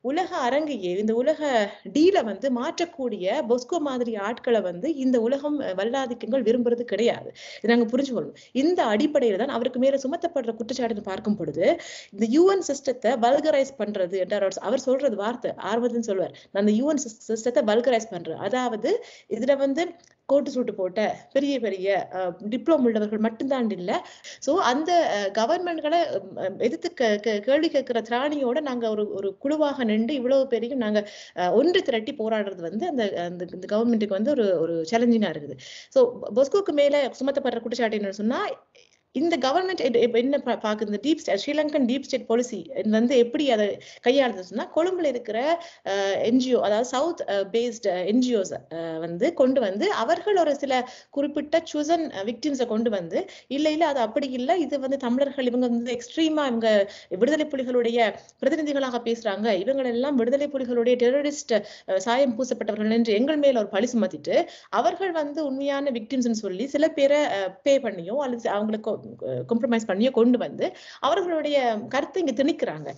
உலக அரங்கையே இந்த உலக டீல வந்து மாற்றக்கூடிய பொஸ்கோ மாதிரி ஆட்களை வந்து இந்த உலகம் வல்லாதிக்கங்கள் விரும்புறது கிடையாது. இதை நாங்க புரிஞ்சுக்கொள்ளணும். இந்த அடிப்படையில தான் அவருக்கு மேல சுமத்தப்படுற குற்றச்சாட்டுன்னு பார்க்கும் பொழுது இந்த யூஎன் சிஸ்டத்தை வல்கரைஸ் பண்றது என்ற அவர் சொல்றது வார்த்தை ஆர்வத்துன்னு சொல்லுவார். நான் அந்த யூஎன் சிஸ்டத்தை வல்கரைஸ் பண்றேன். அதாவது இதுல வந்து கோட்டு சூட்டு போட்ட பெரிய பெரிய டிப்ளோம் உள்ளவர்கள் மட்டும்தான் இல்ல. சோ அந்த கவர்மெண்ட்களை எதிர்த்து கேள்வி கேட்கிற திராணியோட நாங்க ஒரு குழுவாக நின்று இவ்வளவு பேரையும் நாங்க ஒன்று திரட்டி போராடுறது வந்து அந்த கவர்மெண்ட்டுக்கு வந்து ஒரு சேலஞ்சிங்கா இருக்குது. சோ பொஸ்கோக்கு மேல சுமத்தப்படுற குற்றச்சாட்டு என்னன்னு சொன்னா இந்த கவர்மெண்ட் என்ன பாக்குது, இந்த deep state Sri Lankan deep state policy வந்து எப்படி அதை கையாளுதுன்னா கொழும்புல இருக்கிற என்ஜிஓ, அதாவது சவுத் பேஸ்ட் என்ஜிஓஸ் வந்து கொண்டு வந்து அவர்கள் ஒரு சில குறிப்பிட்ட சூசன் விக்டிம்ஸை கொண்டு வந்து இல்ல அது அப்படி இல்லை, இது வந்து தமிழர்கள் இவங்க வந்து எக்ஸ்ட்ரீமா இவங்க விடுதலை புலிகளுடைய பிரதிநிதிகளாக பேசுறாங்க, இவங்களெல்லாம் விடுதலை புலிகளுடைய டெரரிஸ்ட் சாயம் பூசப்பட்டவர்கள் என்று எங்கள் மேல ஒரு பழி சுமத்திட்டு அவர்கள் வந்து உண்மையான விக்டிம்ஸ்ன்னு சொல்லி சில பேரை பே பண்ணியோ அல்லது அவங்களுக்கு காம்ப்ரமைஸ் பண்ணியோ கொண்டு வந்து அவர்களுடைய கருத்தை இங்க திணிக்கிறாங்க.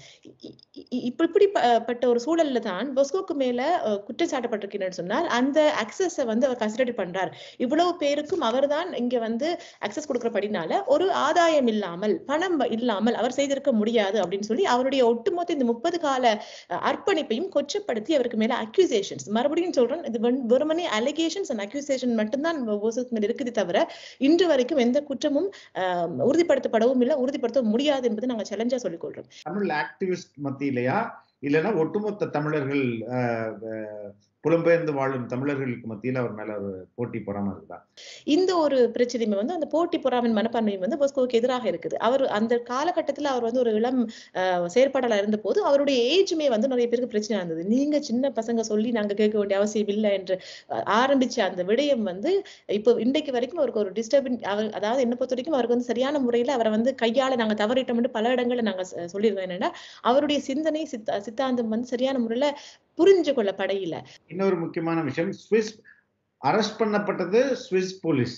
இப்படிப்பட்ட ஒரு சூழல்ல தான் பொஸ்கோக்கு மேல குற்றம் சாட்டப்பட்டிருக்கிறேன்னு சொன்னால் அந்த அக்சஸை வந்து அவர் கன்சிடர் பண்றார். இவ்வளவு பேருக்கும் அவர் தான் இங்க வந்து அக்சஸ் கொடுக்கறபடினால ஒரு ஆதாயம் இல்லாமல் பணம் இல்லாமல் அவர் செய்திருக்க முடியாது அப்படின்னு சொல்லி அவருடைய ஒட்டுமொத்த இந்த 30 கால அர்ப்பணிப்பையும் கொச்சப்படுத்தி அவருக்கு மேல அக்யூசேஷன்ஸ், மறுபடியும் சொல்றேன், இது வெறுமனே அலிகேஷன்ஸ் அண்ட் அக்யூசேஷன் மட்டும்தான் பொஸ்கோக்கு மேல இருக்குது தவிர இன்று வரைக்கும் எந்த குற்றமும் உறுதிப்படுத்தப்படவும் இல்லை, உறுதிப்படுத்த முடியாது என்பதை நாங்க சேலஞ்சா சொல்லிக் கொள்றோம். தமிழ் ஆக்டிவிஸ்ட் மத்தியிலையா இல்லைன்னா ஒட்டுமொத்த தமிழர்கள் புலம்பெயர்ந்து வாழும் தமிழர்களுக்கு மத்தியில் அவர் மேல ஒரு போட்டி பொறாமை இருக்குதா? இந்த ஒரு பிரச்சனையுமே வந்து அந்த போட்டி பொறாமையின் மனப்பான்மையும் வந்து பொஸ்கோவுக்கு எதிராக இருக்குது. அவர் அந்த காலகட்டத்தில் அவர் வந்து ஒரு இளம் செயற்பாடாளர் இருந்த போது அவருடைய ஏஜுமே வந்து நிறைய பேருக்கு பிரச்சனை இருந்தது. நீங்க சின்ன பசங்க சொல்லி நாங்க கேட்க வேண்டிய அவசியம் இல்லை என்று ஆரம்பிச்ச அந்த விடயம் வந்து இப்போ இன்றைக்கு வரைக்கும் அவருக்கு ஒரு டிஸ்டர்பிங், அதாவது என்ன பொறுத்த வரைக்கும் அவருக்கு வந்து சரியான முறையில அவரை வந்து கையாள நாங்க தவறிட்டோம் பல இடங்களை நாங்க சொல்லியிருக்கோம். என்னன்னா அவருடைய சிந்தனை சித்தாந்தம் வந்து சரியான முறையில புரிஞ்சு கொள்ளப்படையில. இன்னொரு முக்கியமான விஷயம், ஸ்விஸ் அரெஸ்ட் பண்ணப்பட்டது ஸ்விஸ் போலீஸ்,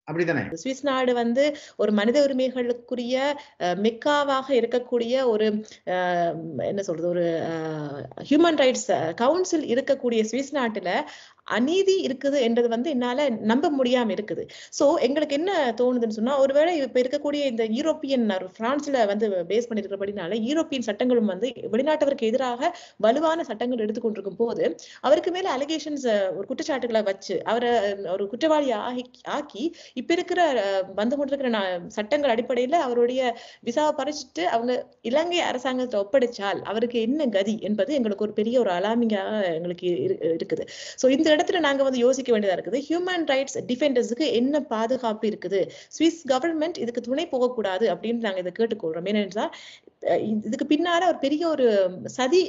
அப்படிதானே? சுவிஸ் நாடு வந்து ஒரு மனித உரிமைகளுக்குரிய மெக்காவாக இருக்கக்கூடிய ஒரு என்ன சொல்றது, ஒரு ஹியூமன் ரைட்ஸ் கவுன்சில் இருக்கக்கூடிய சுவிஸ் நாட்டுல அநீதி இருக்குது என்றது வந்து என்னால நம்ப முடியாம இருக்குது. சோ எங்களுக்கு என்ன தோணுதுன்னு சொன்னா, ஒருவேளை இப்ப இருக்கக்கூடிய இந்த யூரோப்பியன் பிரான்ஸ்ல வந்து பேஸ் பண்ணிருக்கிறபடினால யூரோப்பியன் சட்டங்களும் வந்து வெளிநாட்டவருக்கு எதிராக வலுவான சட்டங்கள் எடுத்துக்கொண்டிருக்கும் போது அவருக்கு மேல அலிகேஷன்ஸ் ஒரு குற்றச்சாட்டுகளை வச்சு அவரை ஒரு குற்றவாளி ஆக்கி இப்ப இருக்கிற வந்து கொண்டிருக்கிற சட்டங்கள் அடிப்படையில அவருடைய விசாவை பறிச்சுட்டு அவங்க இலங்கை அரசாங்கத்தை ஒப்படைச்சால் அவருக்கு என்ன கதி என்பது எங்களுக்கு ஒரு பெரிய ஒரு அலாமிங்காக எங்களுக்கு இருக்குது. சோ இந்த இடத்துல நாங்க வந்து யோசிக்க வேண்டியதா இருக்குது, ஹியூமன் ரைட்ஸ் டிஃபெண்டர்ஸுக்கு என்ன பாதுகாப்பு இருக்குது, ஸ்விஸ் கவர்மெண்ட் இதுக்கு துணை போகக்கூடாது அப்படின்னு நாங்க இதை கேட்டுக்கொள்றோம். ஏனென்றா இதுக்கு பின்னால ஒரு பெரிய ஒரு சதி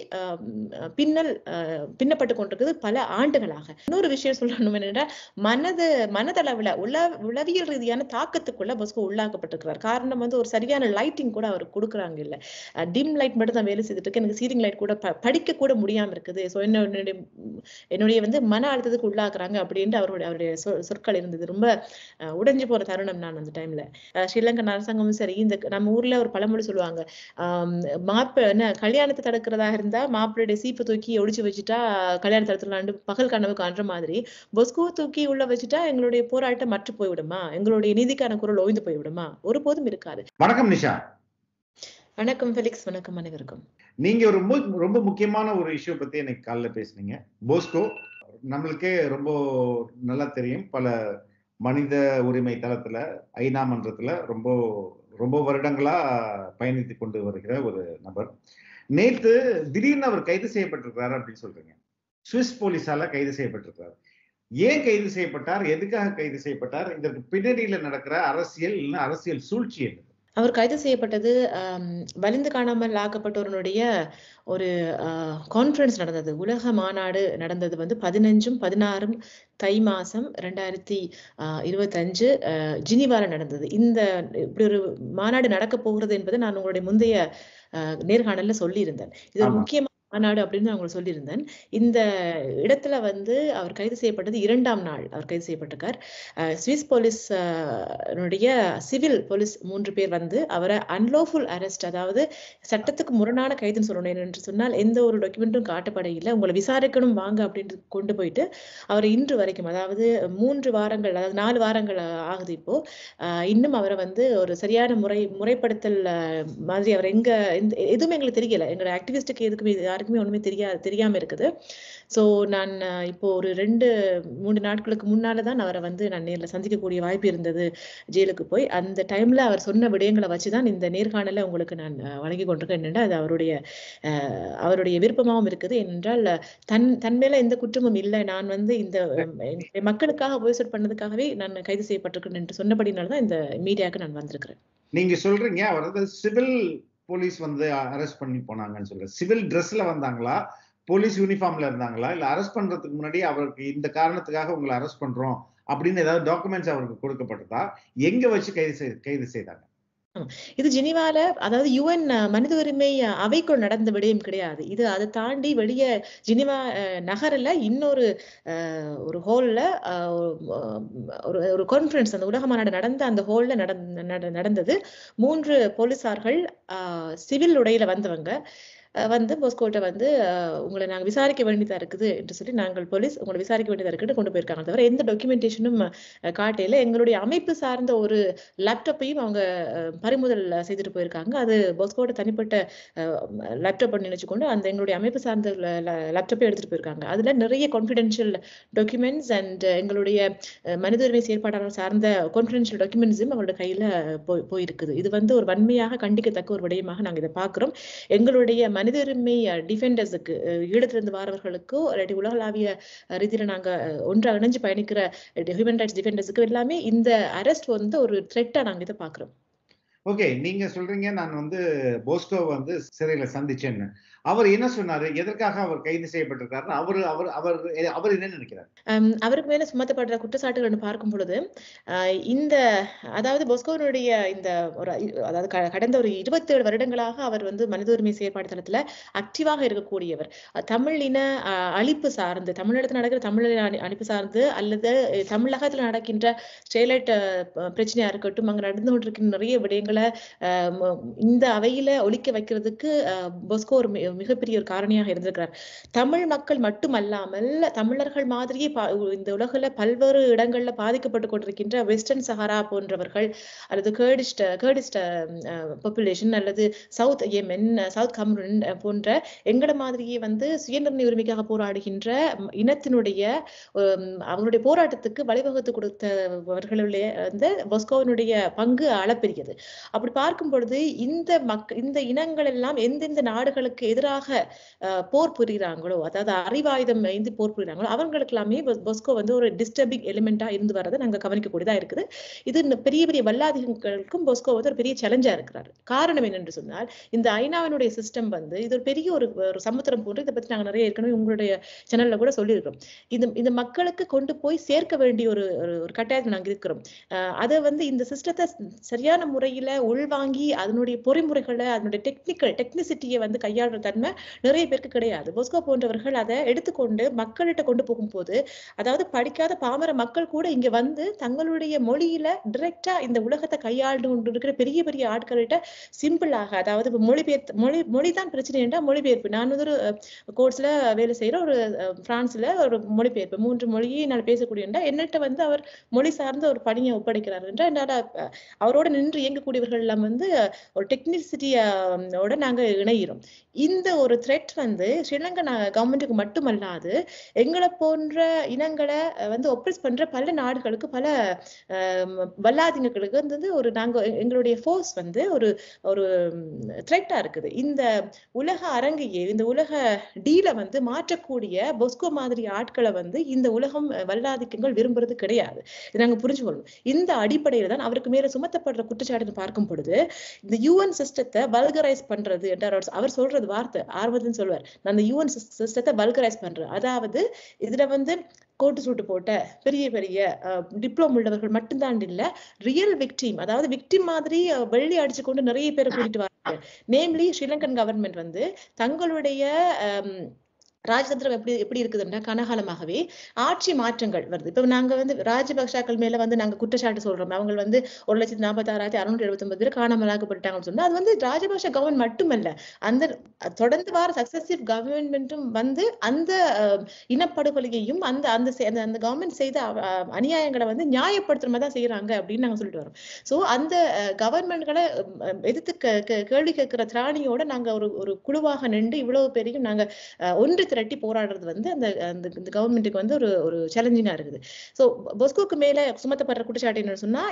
பின்னப்பட்டு கொண்டிருக்குது பல ஆண்டுகளாக. இன்னொரு விஷயம் சொல்லணும் என்னன்னா, மனதளவுல உளவியல் ரீதியான தாக்கத்துக்குள்ள பொஸ்கோ உள்ளாக்கப்பட்டிருக்கிறார். காரணம் வந்து ஒரு சரியான லைட்டிங் கூட அவர் கொடுக்குறாங்க இல்ல, டிம் லைட் மட்டும் தான் வேலை செய்துட்டு இருக்கு, எனக்கு சீலிங் லைட் கூட படிக்க கூட முடியாம இருக்குது. ஸோ என்னுடைய வந்து மன அழுத்தத்துக்கு உள்ளாக்குறாங்க அப்படின்ட்டு அவருடைய சொற்கள் இருந்தது. ரொம்ப உடைஞ்சு போற தருணம் நான் அந்த டைம்ல. ஸ்ரீலங்கன் அரசாங்கமும் சரி, இந்த நம்ம ஊர்ல ஒரு பழமொழி சொல்லுவாங்க, கல்யாணத்தை தடுக்கிறதா இருந்தா மாப்பிள்ளைய சீப்பை தூக்கி ஒடிச்சு வச்சுட்டா கல்யாணம் தடுத்துலாண்டு பகல் கனவு காண்ற மாதிரி பொஸ்கோ தூக்கி உள்ள வச்சுட்டா எங்களுடைய போராட்டம் மற்ற போய்விடுமா, எங்களுடைய நீதிக்கான குரல் ஓய்ந்து போய்விடுமா? ஒருபோதும் இருக்காது. வணக்கம் நிஷா. வணக்கம் ஃபெலிக்ஸ். வணக்கம் அனைவருக்கும். நீங்க ஒரு ரொம்ப முக்கியமான ஒரு இஷ்யூ பத்தி எனக்கு காலைல பேசுனீங்க. பொஸ்கோ நம்மளுக்கே ரொம்ப நல்லா தெரியும், பல மனித உரிமை தளத்துல ஐநா மன்றத்துல ரொம்ப வருடங்களா பயணித்து கொண்டு வருகிற ஒரு நபர். நேத்து திடீர்னு அவர் கைது செய்யப்பட்டிருக்கிறார் அப்படின்னு சொல்றீங்க. சுவிஸ் போலீஸால கைது செய்யப்பட்டிருக்கிறார். ஏன் கைது செய்யப்பட்டார், எதுக்காக கைது செய்யப்பட்டார், இதற்கு பின்னணியில நடக்கிற அரசியல் சூழ்ச்சி என்ன? அவர் கைது செய்யப்பட்டது வலிந்து காணாமல் ஆக்கப்பட்டவருடைய ஒரு கான்ஃபரன்ஸ் நடந்தது, உலக மாநாடு நடந்தது வந்து 15, 16 தை மாசம் 2025 ஜினிவால நடந்தது. இந்த இப்படி ஒரு மாநாடு நடக்க போகிறது என்பதை நான் உங்களுடைய முந்தைய நேர்காணல்ல சொல்லி இருந்தேன். இது ஒரு முக்கியமான மாநாடு அப்படின்னு நான் உங்களுக்கு சொல்லியிருந்தேன். இந்த இடத்துல வந்து அவர் கைது செய்யப்பட்டது 2ஆம் நாள் அவர் கைது செய்யப்பட்டிருக்கார். சுவிஸ் போலீஸ் சிவில் போலீஸ் 3 பேர் வந்து அவரை அன்லோஃபுல் அரெஸ்ட், அதாவது சட்டத்துக்கு முரணான கைதுன்னு சொல்லணும். என்று சொன்னால் எந்த ஒரு டாக்குமெண்ட்டும் காட்டப்பட இல்லை, உங்களை விசாரிக்கணும் வாங்க அப்படின்னு கொண்டு போயிட்டு அவர் இன்று வரைக்கும், அதாவது 3 வாரங்கள், அதாவது 4 வாரங்கள் ஆகுது இப்போ, இன்னும் அவரை வந்து ஒரு சரியான முறைப்படுத்தல் மாதிரி அவர் எதுவுமே எங்களுக்கு தெரியல. எங்களோட ஆக்டிவிஸ்டுக்கு எதுக்குமே யாருக்குமே ஒண்ணுமே தெரியாம இருக்குது. சோ நான் இப்போ ஒரு 2-3 நாட்களுக்கு முன்னாலதான் அவரை வந்து நான் நேர்ல சந்திக்கக்கூடிய வாய்ப்பு இருந்தது ஜெயிலுக்கு போய். அந்த டைம்ல அவர் சொன்ன விடயங்களை வச்சுதான் இந்த நேர்காணல உங்களுக்கு நான் வழங்கி கொண்டிருக்கேன். என்னென்னா அது அவருடைய விருப்பமாகவும் இருக்குது. ஏனென்றால் தன் மேல எந்த குற்றமும் இல்லை, நான் வந்து இந்த மக்களுக்காக வாய்ஸ் பண்ணதுக்காகவே நான் கைது செய்யப்பட்டிருக்கேன் என்று சொன்னபடினால்தான் இந்த மீடியாவுக்கு நான் வந்திருக்கிறேன். நீங்க சொல்றீங்க அவர் வந்து சிவில் போலீஸ் வந்து அரெஸ்ட் பண்ணி போனாங்கன்னு சொல்றேன். சிவில் ட்ரெஸ்ல வந்தாங்களா, போலீஸ் யூனிஃபார்ம்ல இருந்தாங்களா, இல்ல அரெஸ்ட் பண்றதுக்கு முன்னாடி அவருக்கு இந்த காரணத்துக்காக உங்களை அரெஸ்ட் பண்றோம் அப்படின்னு ஏதாவது டாக்குமெண்ட்ஸ் அவருக்கு கொடுக்கப்பட்டதா, எங்க வச்சு கைது செய்தாங்க? இது ஜெனீவால, அதாவது UN மனித உரிமை அவைக்குள் நடந்த விடயம் கிடையாது. இது அதை தாண்டி வெளியே ஜெனீவா நகரில் இன்னொரு ஒரு ஹோல்ல ஒரு கான்ஃபரன்ஸ், அந்த உலக மாநாடு நடந்த அந்த ஹோல்ல நடந்தது. 3 போலீசார்கள் சிவில் உடையில வந்தவங்க வந்து போஸ்கோட்ட வந்து உங்களை நாங்கள் விசாரிக்க வேண்டியதா இருக்குது என்று சொல்லி, நாங்கள் போலீஸ் உங்களை விசாரிக்க வேண்டியதா இருக்குன்னு கொண்டு போயிருக்காங்க. தவிர எந்த டாக்குமெண்டேஷனும் காட்டையில. எங்களுடைய அமைப்பு சார்ந்த ஒரு லேப்டாப்பையும் அவங்க பறிமுதல் செய்துட்டு போயிருக்காங்க. அது போஸ்கோட தனிப்பட்ட லேப்டாப் நினைச்சுக்கொண்டு அந்த எங்களுடைய அமைப்பு சார்ந்த லேப்டாப்பை எடுத்துட்டு போயிருக்காங்க. அதுல நிறைய கான்ஃபிடென்ஷியல் டாக்குமெண்ட்ஸ் அண்ட் எங்களுடைய மனித உரிமை செயற்பாட்டாளர் சார்ந்த கான்ஃபிடென்ஷியல் டாக்குமெண்ட்ஸும் அவருடைய கையில போயிருக்குது. இது வந்து ஒரு வன்மையாக கண்டிக்கத்தக்க ஒரு விடயமாக நாங்கள் இதை பார்க்கிறோம். எங்களுடைய மனித உரிமை டிஃபெண்டர்ஸுக்கு, ஈழத்திலிருந்து வாரவர்களுக்கோ இல்லாட்டி உலகளாவிய ரீதியில நாங்க ஒன்றாக இணைஞ்சு பயணிக்கிற ஹியூமன் ரைட்ஸ் டிஃபெண்டர்ஸுக்கு எல்லாமே இந்த அரெஸ்ட் வந்து ஒரு த்ரெட்டா நாங்க இதை பாக்குறோம். ஓகே, நீங்க சொல்றீங்க நான் வந்து போஸ்கோ வந்து சிறையில சந்திச்சேன்னு. அவர் என்ன சொன்னாரு, எதற்காக அவர் கைது செய்யப்பட்டிருக்காரு, அவர் என்ன நினைக்கிறார்? அவருக்கு மேல சுமத்தப்படுற குற்றச்சாட்டுகள் பார்க்கும் பொழுது அதாவது போஸ்கோனுடைய இந்த அதாவது கடந்த ஒரு 27 வருடங்களாக அவர் வந்து மனித உரிமை செயற்பாடு தளத்துல ஆக்டிவாக இருக்கக்கூடியவர். தமிழின அழிப்பு சார்ந்து, தமிழகத்தில் நடக்கிற தமிழின அழிப்பு சார்ந்து அல்லது தமிழகத்துல நடக்கின்ற ஸ்டெர்லைட் பிரச்சனையா இருக்கட்டும், அங்க நடந்து கொண்டிருக்கிற நிறைய விடயங்களை இந்த அவையில ஒழிக்க வைக்கிறதுக்கு போஸ்கோ ஒரு மிகப்பெரிய ஒரு காரணியாக இருந்திருக்கிறார். தமிழ் மக்கள் மட்டுமல்லாமல் தமிழர்கள் மாதிரியே இந்த உலகில பல்வேறு இடங்கள்ல பாதிக்கப்பட்டு கொண்டிருக்கின்ற வெஸ்டர்ன் சஹாரா போன்றவர்கள், அல்லது கர்டிஸ்ட் பாப்புலேஷன், அல்லது சவுத் யெமன், சவுத் கம்ரூன் போன்ற எங்களை மாதிரியே வந்து சுயநிர்ணய உரிமைக்காக போராடுகின்ற இனத்தினுடைய அவங்களுடைய போராட்டத்துக்கு வழிவகுத்து கொடுத்தவர்களுடைய வந்து போஸ்கோவினுடைய பங்கு அளப்பெரியது. அப்படி பார்க்கும் பொழுது இந்த இனங்கள் எல்லாம் எந்தெந்த நாடுகளுக்கு எதிராக போர் புரிகிறாங்களோ, அதாவது அறிவாயுதம் போர் புரிகிறாங்களோ, அவங்களுக்கு எல்லாமே போஸ்கோ வந்து ஒரு டிஸ்டர்பிங் எலிமெண்டா இருந்து வரதை நாங்க கவனிக்கக்கூடியதா இருக்குது. இது பெரிய பெரிய வல்லாதிகளுக்கும் போஸ்கோ வந்து ஒரு பெரிய சேலஞ்சா இருக்கிறாரு. காரணம் என்னென்று சொன்னால், இந்த ஐநாவினுடைய சிஸ்டம் வந்து இது ஒரு பெரிய ஒரு சமுத்திரம் போன்று. இதை பத்தி நாங்க நிறைய ஏற்கனவே உங்களுடைய சேனல்ல கூட சொல்லியிருக்கிறோம். இந்த மக்களுக்கு கொண்டு போய் சேர்க்க வேண்டிய ஒரு கட்டாயத்தில் நாங்க இருக்கிறோம். அதை வந்து இந்த சிஸ்டத்தை சரியான முறையில உள்வாங்கி அதனுடைய பொறிமுறைகளை, அதனுடைய டெக்னிசிட்டியை வந்து கையாளுற தன்மை நிறைய பேருக்கு கிடையாது. போஸ்கோ போன்றவர்கள் அதை எடுத்துக்கொண்டு மக்கள்கிட்ட கொண்டு போகும்போது, அதாவது படிக்காத பாமர மக்கள் கூட இங்க வந்து தங்களுடைய மொழியில டிரெக்டா இந்த உலகத்தை கையாண்டு கொண்டு இருக்கிற பெரிய பெரிய ஆட்கள்கிட்ட சிம்பிளாக, அதாவது மொழிதான் பிரச்சனை என்றால் மொழிபெயர்ப்பு. நான் ஒரு கோர்ஸ்ல வேலை செய்யற ஒரு பிரான்ஸ்ல ஒரு மொழிபெயர்ப்பு 3 மொழியை நான் பேசக்கூடிய என்னட்ட வந்து அவர் மொழி சார்ந்த ஒரு பணியை ஒப்படைக்கிறார் என்றால் என்னால அவரோட நின்று இயங்கக்கூடியவர்கள் எல்லாம் வந்து ஒரு டெக்னிசிட்டியோட நாங்க இணைகிறோம். இந்த ஒரு த்ரெட் வந்து ஸ்ரீலங்கா கவர்மெண்ட்டுக்கு மட்டுமல்லாது எங்களை போன்ற இனங்களை வந்து ஒப்ரெஸ் பண்ற பல நாடுகளுக்கு, பல வல்லாதிங்களுக்கு வந்து எங்களுடைய ஃபோர்ஸ் வந்து ஒரு த்ரெட்டா இருக்குது. இந்த உலக அரங்கையே, இந்த உலக டீல வந்து மாற்றக்கூடிய போஸ்கோ மாதிரி ஆட்களை வந்து இந்த உலகம் வல்லாதிக்கங்கள் விரும்புறது கிடையாது. இதை நாங்க புரிஞ்சுக்கொள்ளணும். இந்த அடிப்படையில தான் அவருக்கு மேல சுமத்தப்படுற குற்றச்சாட்டு பார்க்கும் பொழுது இந்த UN சிஸ்டத்தை வல்கரைஸ் பண்றது என்றார் அவர் சொல்றது வார்த்தை. ஆர்வத்தின்னு சொல்வார், நான் இந்த UN சிஸ்டத்தை வல்கரைஸ் பண்றேன். அதாவது இதுல வந்து கோட்டு சூட்டு போட்ட பெரிய பெரிய டிப்ளோம் உள்ளவர்கள் மட்டும்தான் இல்ல, ரியல் விக்டிம், அதாவது விக்டிம் மாதிரி வெள்ளி அடிச்சு கொண்டு நிறைய பேரை கூட்டிட்டு வராங்க. நேம்லி ஸ்ரீலங்கன் கவர்மெண்ட் வந்து தங்களுடைய ராஜதந்திரம் எப்படி இருக்குதுன்னா, கனகாலமாகவே ஆட்சி மாற்றங்கள் வருது. இப்ப நாங்க வந்து ராஜபக்ஷாக்கள் மேல வந்து நாங்க குற்றச்சாட்டு சொல்றோம். அவங்க வந்து 1,46,679 பேர் காணாமலாக்கப்பட்டாங்கன்னு சொன்னா, அது வந்து ராஜபக்ஷ கவர்மெண்ட் மட்டுமல்ல, அந்த தொடர்ந்து வார சக்சசிவ் கவர்மெண்ட்டும் வந்து அந்த இனப்படுகொலையையும் அந்த அந்த கவர்மெண்ட் செய்த அநியாயங்களை வந்து நியாயப்படுத்துற மாதிரி தான் செய்யறாங்க அப்படின்னு நாங்க சொல்லிட்டு வரோம். சோ அந்த கவர்மெண்ட்களை எதிர்த்து கேள்வி கேட்கிற திராணியோட நாங்க ஒரு குழுவாக நின்று இவ்வளவு பேரையும் நாங்க ஒன்று திரட்டி போராடுறது வந்து அந்த கவர்மெண்ட்டுக்கு வந்து ஒரு சேலஞ்சிங்கா இருக்குது. சோ பொஸ்கோக்கு மேல சுமத்தப்படுற குற்றச்சாட்டு என்னன்னு சொன்னா,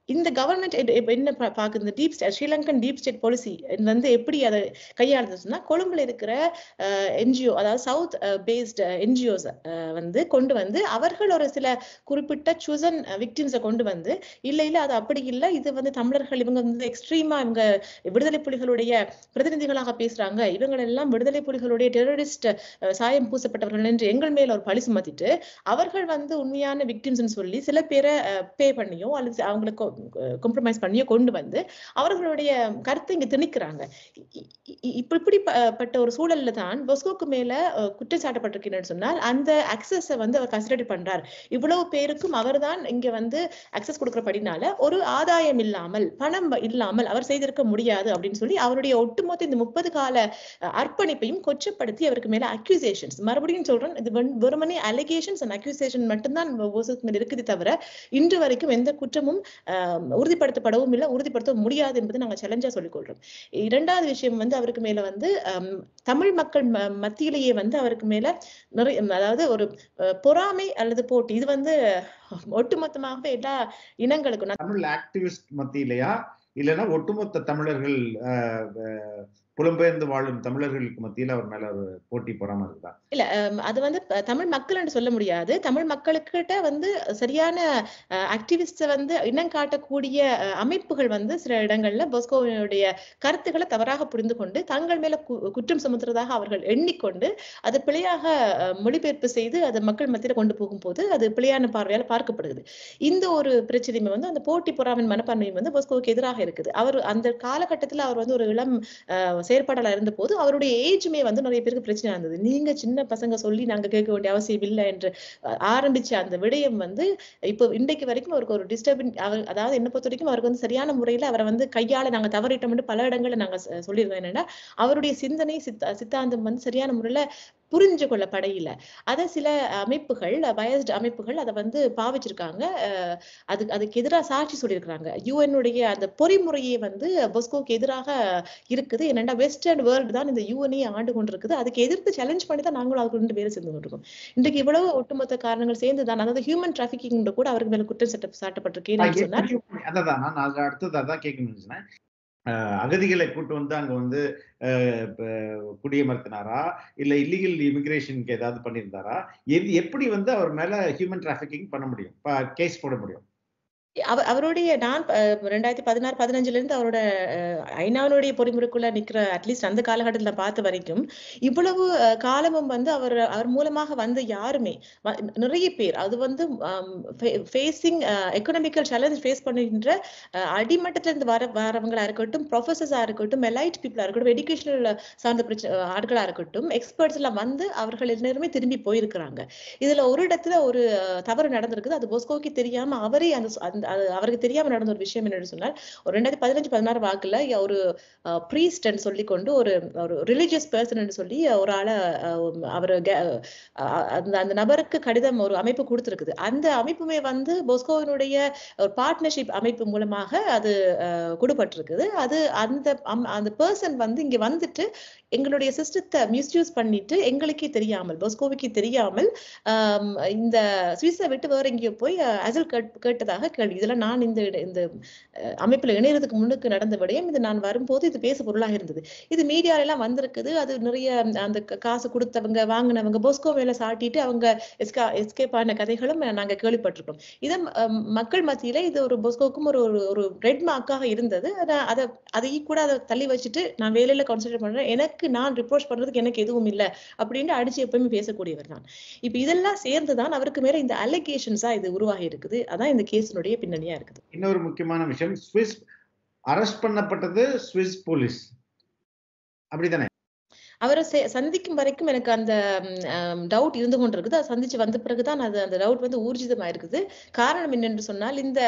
இந்த கவர்மெண்ட் என்ன பாக்குது, இந்த ஸ்ரீலங்கன் டீப் ஸ்டேட் பாலிசி வந்து எப்படி அதை கையாளுதுன்னா, கொழும்புல இருக்கிற என்ஜிஓ, அதாவது சவுத் பேஸ்ட் என்ஜிஓஸ் வந்து கொண்டு வந்து அவர்கள் ஒரு சில குறிப்பிட்ட சூசன் விக்டிம்ஸை கொண்டு வந்து, இல்ல அது அப்படி இல்லை, இது வந்து தமிழர்கள் இவங்க வந்து எக்ஸ்ட்ரீமா இவங்க விடுதலை புலிகளுடைய பிரதிநிதிகளாக பேசுறாங்க, இவங்க எல்லாம் விடுதலை புலிகளுடைய டெரரிஸ்ட் சாயம் பூசப்பட்டவர்கள் என்று எங்கள் மேல ஒரு பழி சுமத்திட்டு, அவர்கள் வந்து உண்மையான விக்டிம்ஸ் சொல்லி சில பேரை பே பண்ணியோ அல்லது அவங்களுக்கு காம்ப்ரமைஸ் பண்ணியோ கொண்டு வந்து அவர்களுடைய கருத்தை இங்க திணிக்கிறாங்க. இப்படிப்பட்ட ஒரு சூழல்ல தான் பொஸ்கோக்கு மேல குற்றம் சாட்டப்பட்டிருக்கிறேன்னு சொன்னால், அந்த அக்சஸ் வந்து அவர் கன்சிடர் பண்றார். இவ்வளவு பேருக்கும் அவர் தான் இங்க வந்து அக்சஸ் கொடுக்கறபடினால ஒரு ஆதாயம் இல்லாமல், பணம் இல்லாமல் அவர் செய்திருக்க முடியாது அப்படின்னு சொல்லி அவருடைய ஒட்டுமொத்த இந்த 30 கால அர்ப்பணிப்பையும் கொச்சப்படுத்தி அவருக்கு மேல அக்யூசேஷன்ஸ், மறுபடியும் சொல்றேன், இது வெறுமனே அலிகேஷன்ஸ் அண்ட் அக்யூசேஷன் மட்டும்தான் பொஸ்கோக்கு மேல இருக்குது தவிர இன்று வரைக்கும் எந்த குற்றமும் உறுதிப்படுத்தப்படவும் இல்லை, உறுதிப்படுத்த முடியாது என்பதை நாங்க சேலஞ்சா சொல்லிக் கொள்றோம். இரண்டாவது விஷயம் வந்து அவருக்கு மேல வந்து தமிழ் மக்கள் மத்தியிலேயே வந்து அவருக்கு மேல நிறைய, அதாவது ஒரு பொறாமை அல்லது போட்டி, இது வந்து ஒட்டுமொத்தமாகவே எல்லா இனங்களுக்கும், தமிழ் ஆக்டிவிஸ்ட் மத்தியிலையா இல்லைன்னா ஒட்டுமொத்த தமிழர்கள் புலம்பெயர்ந்து வாழும் தமிழர்களுக்கு மத்தியில அவர் மேல ஒரு போட்டி பொறாம இருக்குதா? இல்ல, அது வந்து தமிழ் மக்கள் என்று சொல்ல முடியாது. தமிழ் மக்களுக்கிட்ட வந்து சரியான ஆக்டிவிஸ்ட வந்து இனம் காட்டக்கூடிய அமைப்புகள் வந்து சில இடங்கள்ல பொஸ்கோவினுடைய கருத்துக்களை தவறாக புரிந்து கொண்டு தங்கள் மேல குற்றம் சுமத்துறதாக அவர்கள் எண்ணிக்கொண்டு அது பிழையாக மொழிபெயர்ப்பு செய்து அது மக்கள் மத்தியில கொண்டு போகும்போது அது பிழையான பார்வையால் பார்க்கப்படுது. இந்த ஒரு பிரச்சனையுமே வந்து அந்த போட்டி பொறாமையின் மனப்பான்மையும் வந்து பொஸ்கோவுக்கு எதிராக இருக்குது. அவர் அந்த காலகட்டத்தில் அவர் வந்து ஒரு இளம் செயற்பாடாளர் இருந்த போது அவருடைய ஏஜுமே வந்து நிறைய பேருக்கு பிரச்சனை இருந்தது. நீங்க சின்ன பசங்க சொல்லி நாங்க கேட்க வேண்டிய அவசியம் இல்லை என்று ஆரம்பிச்ச அந்த விடயம் வந்து இப்போ இன்றைக்கு வரைக்கும் அவருக்கு ஒரு டிஸ்டர்பிங், அதாவது என்ன பொறுத்த வரைக்கும் அவருக்கு வந்து சரியான முறையில அவரை வந்து கையால நாங்க தவறிட்டோம்னு பல இடங்கள்ல நாங்க சொல்லியிருக்கோம். என்னன்னா, அவருடைய சிந்தனை சித்தாந்தம் வந்து சரியான முறையில புரிஞ்சு கொள்ளப்படையில அதை சில அமைப்புகள், பயஸ்ட் அமைப்புகள் அதை வந்து பாவிச்சிருக்காங்க. அதுக்கு எதிராக சாட்சி சொல்லியிருக்கிறாங்க. யுஎன்னுடைய அந்த பொறிமுறையே வந்து பொஸ்கோக்கு எதிராக இருக்குது. என்னன்னா, வெஸ்டர்ன் வேர்ல்டு தான் இந்த யுஎன்ஐ ஆண்டு கொண்டிருக்குது. அதுக்கு எதிர்த்து சேலஞ்ச் பண்ணி தான் நாங்களும் அதுக்கு 2 பேரும் சேர்ந்து கொண்டிருக்கோம். இன்றைக்கு இவ்வளவு ஒட்டுமொத்த காரணங்கள் சேர்ந்துதான், அதாவது ஹியூமன் டிராபிகிங் கூட அவருக்கு மேல குற்றம் சாட்டப்பட்டிருக்கேன்னு சொன்னார். அதான் நான் அடுத்தது அதான் கேட்கணும்னு, அகதிகளை கூட்டு வந்து அங்க வந்து குடியமர்த்தினாரா இல்ல இல்லீகல் இமிகிரேஷனுக்கு ஏதாவது பண்ணியிருந்தாரா, எப்படி வந்து அவர் மேல ஹியூமன் டிராபிகிங் பண்ண முடியும், கேஸ் போட முடியும்? அவருடைய நான் 2016-15 இருந்து அவரோட ஐநாவுடைய பொறிமுறைக்குள்ள நிக்கிற அட்லீஸ்ட் அந்த காலகட்டத்தில் பார்த்த வரைக்கும் இவ்வளவு காலமும் வந்து அவர் மூலமாக வந்த யாருமே நிறைய பேர், அது வந்து ஃபேஸிங் எக்கனாமிக்கல் சேலஞ்ச் ஃபேஸ் பண்ணுகின்ற அடிமட்டத்திலிருந்து வரவங்களா இருக்கட்டும், ப்ரொஃபசர்ஸா இருக்கட்டும், எலைட் பீப்புளா இருக்கட்டும், எஜுகேஷனல் சார்ந்த ஆட்களா இருக்கட்டும், எக்ஸ்பர்ட்ஸ் எல்லாம் வந்து அவர்கள் எல்லாருமே திரும்பி போயிருக்கிறாங்க. இதுல ஒரு இடத்துல ஒரு தவறு நடந்திருக்குது. அது பொஸ்கோவுக்கு தெரியாம அவரே அவருக்கு தெரியாம நடந்த ஒரு விஷயம் என்னன்னு சொன்னால், ஒரு 2015-16 வாக்குல ஒரு பிரீஸ்ட் சொல்லி கொண்டு ஒரு ரிலிஜியஸ் பர்சன் சொல்லி ஒரு ஆளை அவரு அந்த நபருக்கு கடிதம் ஒரு அமைப்பு கொடுத்திருக்குது. அந்த அமைப்புமே வந்து பொஸ்கோவினுடைய ஒரு பார்ட்னர்ஷிப் அமைப்பு மூலமாக அது கொடுப்பட்டிருக்குது. அது அந்த பர்சன் வந்து இங்க வந்துட்டு எங்களுடைய சிஸ்டத்தை மிஸ்யூஸ் பண்ணிட்டு எங்களுக்கே தெரியாமல், பொஸ்கோவுக்கு தெரியாமல் இந்த சுவிஸை விட்டு வேற எங்கேயோ போய் அசல் கேட்டதாக கேள்வி கேள்வி. இதெல்லாம் நான் இந்த அமைப்புல இணையறதுக்கு முன்னுக்கு நடந்த விடயம். இது நான் வரும்போது இது பேசு பொருளாக இருந்தது. இது மீடியால எல்லாம் வந்திருக்குது. அது நிறைய அந்த காசு கொடுத்தவங்க வாங்கினவங்க போஸ்கோ மேல சாட்டிட்டு அவங்க எஸ்கேப் ஆன கதைகளும் நாங்க கேள்விப்பட்டிருக்கோம். இத மக்கள் மத்தியில இது ஒரு போஸ்கோக்கும் ஒரு ரெட் மார்க்காக இருந்தது. அதை கூட அதை தள்ளி வச்சுட்டு நான் வேலையில கான்சென்ட்ரேட் பண்றேன், எனக்கு நான் ரிப்போர்ட் பண்றதுக்கு எனக்கு எதுவும் இல்லை அப்படின்னு அடிச்சு எப்பவுமே பேசக்கூடியவர் தான். இப்ப இதெல்லாம் சேர்ந்துதான் அவருக்கு மேல இந்த அலிகேஷன்ஸா இது உருவாகி இருக்குது. அதான் இந்த கேஸினுடைய பின்னணியா இருக்குது. இன்னொரு முக்கியமான விஷயம், ஸ்விஸ் அரெஸ்ட் பண்ணப்பட்டது ஸ்விஸ் போலீஸ், அப்படித்தானே? அவரை சந்திக்கும் வரைக்கும் எனக்கு அந்த டவுட் இருந்து கொண்டிருக்குது. அதை சந்திச்சு வந்த பிறகுதான் அந்த டவுட் வந்து ஊர்ஜிதமா இருக்குது. காரணம் என்னென்று சொன்னால், இந்த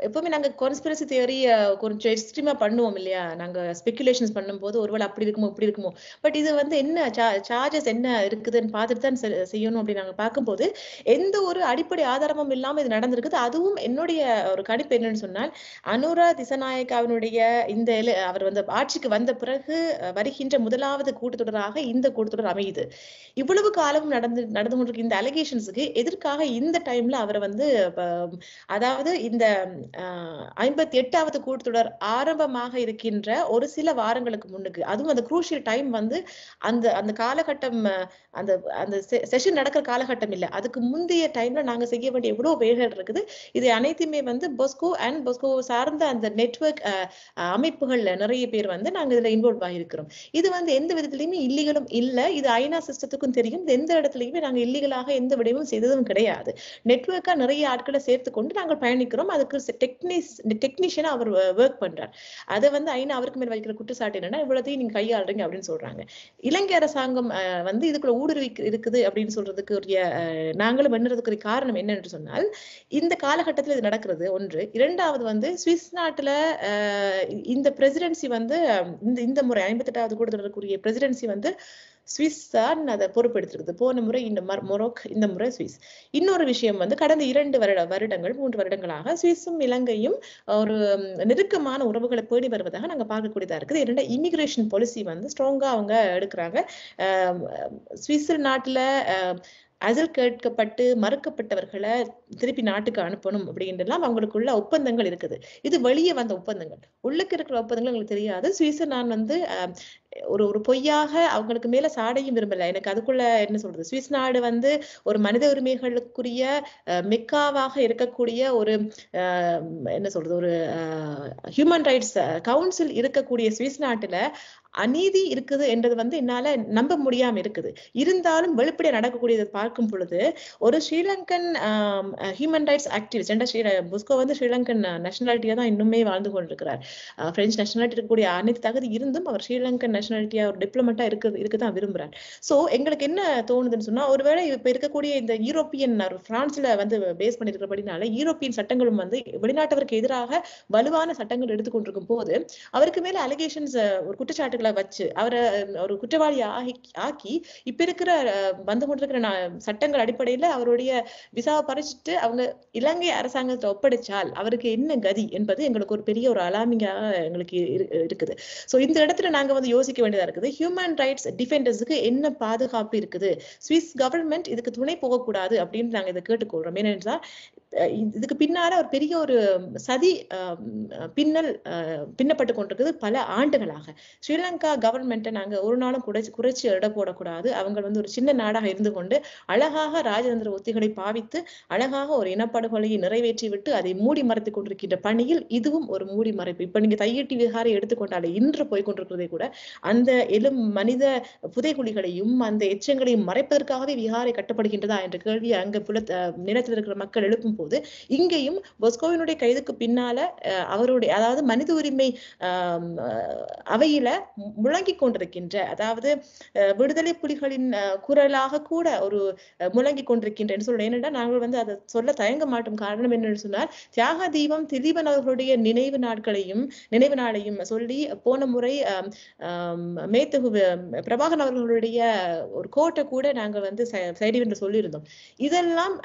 எப்பவுமே நாங்க கான்ஸ்பிரசி தியரி கொஞ்சம் எக்ஸ்ட்ரீமா பண்ணுவோம் இல்லையா, நாங்க ஸ்பெகுலேஷன்ஸ் பண்ணும்போது ஒருவேளை அப்படி இருக்குமோ இப்படி இருக்குமோ. பட் இது வந்து என்ன சார்ஜஸ் என்ன இருக்குதுன்னு பார்த்துட்டு தான் செய்யணும் அப்படின்னு நாங்க பார்க்கும்போது எந்த ஒரு அடிப்படை ஆதாரமும் இல்லாம இது நடந்திருக்குது. அதுவும் என்னுடைய ஒரு கணிப்பு என்னன்னு சொன்னால், அனுரா திசாநாயக்காவினுடைய இந்த அவர் வந்து ஆட்சிக்கு வந்த பிறகு வருகின்ற முதலாவது கூட்டத்தொடராக இந்த கூட்டத்தொடர் அமையுது. இவ்வளவு காலம் நடந்து கொண்டிருக்க இந்த அலிகேஷன்ஸுக்கு எதற்காக இந்த டைம்ல அவரை வந்து, அதாவது இந்த 58வது கூட்டத்தொடர் ஆரம்பமாக இருக்கின்ற ஒரு சில வாரங்களுக்கு முன்னுக்கு, அதுவும் அந்த குரூஷியல் டைம் வந்து அந்த காலகட்டம், அந்த செஷன் நடக்கிற காலகட்டம் இல்லை, அதுக்கு முந்தைய டைம்ல நாங்க செய்ய வேண்டிய எவ்வளவு வேலைகள் இருக்குது. இது அனைத்துமே வந்து போஸ்கோ அண்ட் போஸ்கோ சார்ந்த அந்த நெட்வொர்க் அமைப்புகள்ல நிறைய பேர் வந்து நாங்க இதுல இன்வால்வ் ஆகிருக்கிறோம். இது வந்து எந்த விதத்திலயுமே இல்லீகலும் இல்ல. இது ஐநா சிஸ்டத்துக்கும் தெரியும். எந்த இடத்துலயுமே நாங்க இல்லீகலாக எந்த விடயமும் செய்ததும் கிடையாது. நெட்வொர்க்கா நிறைய ஆட்களை சேர்த்து கொண்டு நாங்கள் பயணிக்கிறோம். அதுக்கு டெக்னீஷியனா அவர் ஒர்க் பண்றார். அதை வந்து ஐநா அவருக்கு மேல் வைக்கிற குற்றச்சாட்டு என்னன்னா, இவ்வளத்தையும் நீங்க கையாளுறீங்க அப்படின்னு சொல்றாங்க. இலங்கை அரசாங்கம் வந்து இதுக்குள்ள ஊடுருவி இருக்குது அப்படின்னு சொல்றதுக்கு நாங்களும் பண்ணறதுக்கு காரணம் என்னன்னு சொன்னால், இந்த காலகட்டத்தில் இது நடக்கிறது ஒன்று. இரண்டாவது வந்து சுவிஸ் நாட்டுல இந்த பிரசிடென்சி வந்து இந்த முறை 58வது கூட்டத்தொடருக்குரிய பிரசிடென்சி வந்து சுவிஸ் தான் அதை பொறுப்பெடுத்திருக்குது. போன முறை இந்த மொரோக், இந்த முறை சுவிஸ். இன்னொரு விஷயம் வந்து கடந்த 2 வருடங்கள் 3 வருடங்களாக சுவிஸும் இலங்கையும் ஒரு நெருக்கமான உறவுகளை பேணி வருவதாக நாங்க பார்க்கக்கூடியதா இருக்குது. இரண்டு இமிகிரேஷன் பாலிசி வந்து ஸ்ட்ராங்கா அவங்க எடுக்கிறாங்க. சுவிஸ் நாட்டுல அசல் கேட்கப்பட்டு மறுக்கப்பட்டவர்களை திருப்பி நாட்டுக்கு அனுப்பணும் அப்படின்றலாம் அவங்களுக்குள்ள ஒப்பந்தங்கள் இருக்குது. இது வெளியே வந்த ஒப்பந்தங்கள், உள்ளுக்கு இருக்கிற ஒப்பந்தங்கள் எங்களுக்கு தெரியாது. சுவிஸை நான் வந்து ஒரு பொய்யாக அவங்களுக்கு மேல சாடையும் விரும்பல. எனக்கு அதுக்குள்ள என்ன சொல்றது, சுவிஸ் நாடு வந்து ஒரு மனித உரிமைகளுக்குரிய மெக்காவாக இருக்கக்கூடிய ஒரு என்ன சொல்றது, ஒரு ஹியூமன் ரைட்ஸ் கவுன்சில் இருக்கக்கூடிய சுவிஸ் நாட்டுல அநீதி இருக்குது என்றது வந்து என்னால நம்ப முடியாம இருக்குது. இருந்தாலும் வெளிப்படையா நடக்கக்கூடியதை பார்க்கும் பொழுது ஒரு Sri Lankan human rights activist, Bosco வந்து ஸ்ரீலங்கன் நேஷனாலிட்டியா தான் இன்னுமே வாழ்ந்து கொண்டிருக்கிறார். பிரெஞ்சு நேஷனாலிட்டி இருக்கக்கூடிய அனைத்து தகுதி இருந்தும் அவர் ஸ்ரீலங்கன் நேஷனாலிட்டியா ஒரு டிப்ளமேட்டா இருக்குதான் விரும்புறார். சோ எங்களுக்கு என்ன தோணுதுன்னு சொன்னா, ஒருவேளை இப்ப இருக்கக்கூடிய இந்த யூரோப்பியன் பிரான்ஸ்ல வந்து பேஸ் பண்ணிருக்கிறபடினால யூரோப்பியன் சட்டங்களும் வந்து வெளிநாட்டவருக்கு எதிராக வலுவான சட்டங்கள் எடுத்துக்கொண்டிருக்கும் போது அவருக்கு மேல அலிகேஷன்ஸ், ஒரு குற்றச்சாட்டுகள் வச்சு அவரை ஒரு குற்றவாளி ஆக்கி இப்ப இருக்கிற வந்து கொண்டிருக்கிற சட்டங்கள் அடிப்படையில அவருடைய விசாவை பறிச்சுட்டு அவங்க இலங்கை அரசாங்கத்தை ஒப்படைச்சால் அவருக்கு என்ன கதி என்பது எங்களுக்கு ஒரு பெரிய ஒரு அலாமிங்காக எங்களுக்கு இருக்குது. சோ இந்த இடத்துல நாங்க வந்து யோசிக்க வேண்டியதா இருக்குது. ஹியூமன் ரைட்ஸ் டிஃபெண்டர்ஸுக்கு என்ன பாதுகாப்பு இருக்குது? சுவிஸ் கவர்மெண்ட் இதுக்கு துணை போகக்கூடாது அப்படின்னு நாங்க இதை கேட்டுக்கொள்றோம். ஏனென்றால் இதுக்கு பின்னால ஒரு பெரிய ஒரு சதி பின்னப்பட்டு கொண்டிருக்குது பல ஆண்டுகளாக. ஸ்ரீலங்கா கவர்மெண்ட்டை நாங்க ஒரு நாளும் குறைச்சி இட போடக்கூடாது. அவங்க வந்து ஒரு சின்ன நாடாக இருந்து கொண்டு அழகாக ராஜதந்திர உத்திகளை பாவித்து அழகாக ஒரு இனப்படுகொலையை நிறைவேற்றி விட்டு அதை மூடி மறைத்து கொண்டிருக்கின்ற பணியில் இதுவும் ஒரு மூடி மறைப்பு. இப்ப நீங்க தையட்டி விகாரை எடுத்துக்கொண்டாலே இன்று போய்கொண்டிருக்கிறதே கூட அந்த மனித புதைகுழிகளையும் அந்த எச்சங்களையும் மறைப்பதற்காகவே விகாரை கட்டப்படுகின்றதா என்ற கேள்வி அங்க நிலத்தில் இருக்கிற மக்கள் எழுப்பும் போது, இங்கேயும் போஸ்கோவினுடைய கைதுக்கு பின்னால அவருடைய, அதாவது மனித உரிமை அவையில முழங்கி கொண்டிருக்கின்ற, அதாவது விடுதலை புலிகளின் குரலாக கூட ஒரு முழங்கி கொண்டிருக்கின்றேன்னு சொல்றேன். ஏனென்றா நாங்கள் வந்து அதை சொல்ல தயங்க மாட்டோம். காரணம் என்னன்னு சொன்னால், தியாக தீபம் திலீபன் அவர்களுடைய நினைவு நாளையும் சொல்லி போன முறை மேத்தகு பிரபாகரன் அவர்களுடைய ஒரு கோட்டை கூட நாங்கள் வந்து சைடு என்று சொல்லியிருந்தோம். இதெல்லாம்